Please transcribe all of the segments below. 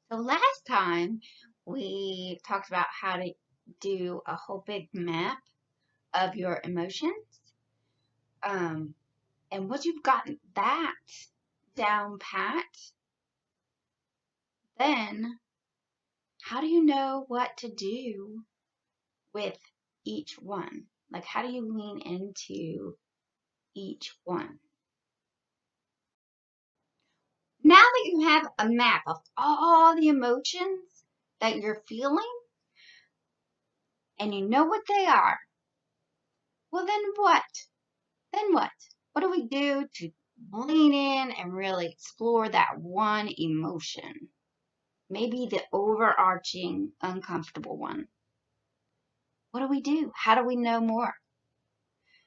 So last time we talked about how to do a whole big map of your emotions. Um, and once you've gotten that down pat, then how do you know what to do with each one? Like, how do you lean into each one? Now that you have a map of all the emotions that you're feeling and you know what they are, well, then what? Then what? What do we do to lean in and really explore that one emotion? Maybe the overarching uncomfortable one. What do we do? How do we know more?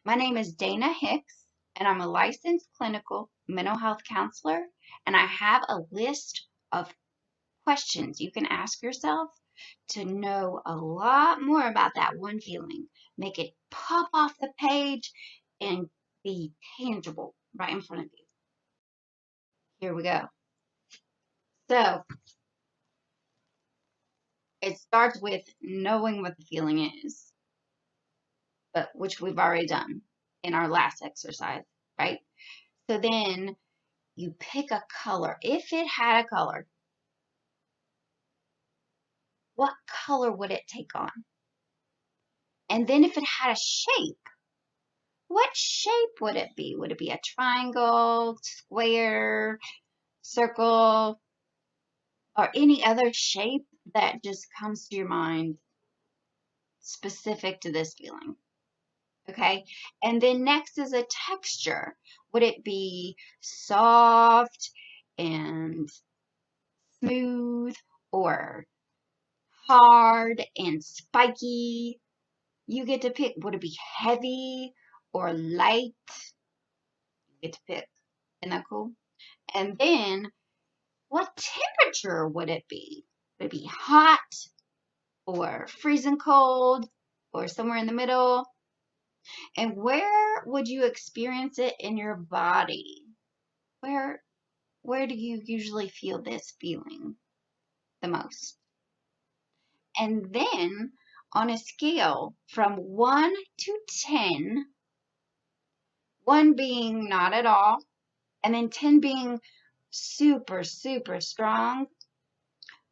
My name is Dana Hicks, and I'm a licensed clinical mental health counselor, and I have a list of questions you can ask yourself to know a lot more about that one feeling. Make it pop off the page and be tangible right in front of you. Here we go. So it starts with knowing what the feeling is, but which we've already done in our last exercise, right? So then you pick a color. If it had a color, what color would it take on? And then if it had a shape, what shape would it be? Would it be a triangle, square, circle, or any other shape that just comes to your mind specific to this feeling? Okay, and then next is a texture. Would it be soft and smooth or hard and spiky? You get to pick. Would it be heavy or light? You get to pick. Isn't that cool? And then what temperature would it be? Would it be hot or freezing cold or somewhere in the middle? And where would you experience it in your body? Where where do you usually feel this feeling the most? And then on a scale from 1 to 10, 1 being not at all, and then 10 being super, super strong,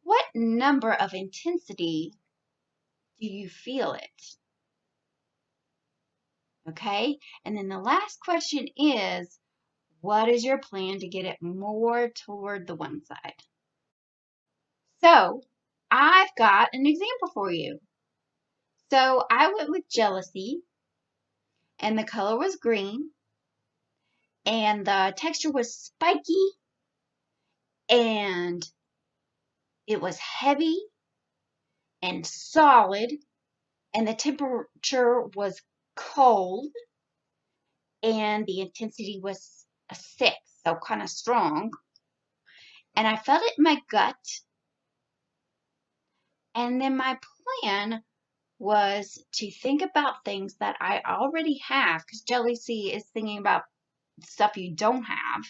what number of intensity do you feel it? Okay? And then the last question is, what is your plan to get it more toward the one side? So, I've got an example for you. So, I went with jealousy, and the color was green, and the texture was spiky, and it was heavy and solid, and the temperature was cold, and the intensity was a 6, so kind of strong. And I felt it in my gut, and then my plan was to think about things that I already have, because jealousy is thinking about stuff you don't have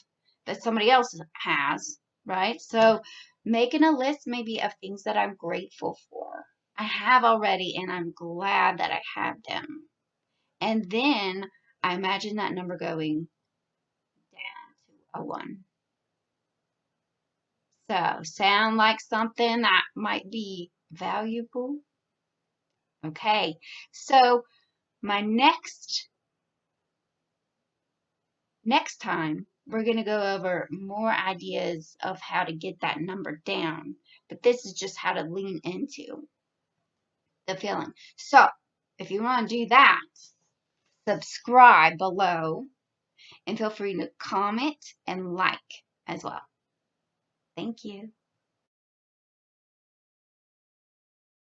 that somebody else has, right? So making a list maybe of things that I'm grateful for. I have already, and I'm glad that I have them. And then I imagine that number going down to a 1. So sound like something that might be valuable? Okay, so my next time, we're going to go over more ideas of how to get that number down. But this is just how to lean into the feeling. So, if you want to do that, subscribe below and feel free to comment and like as well. Thank you.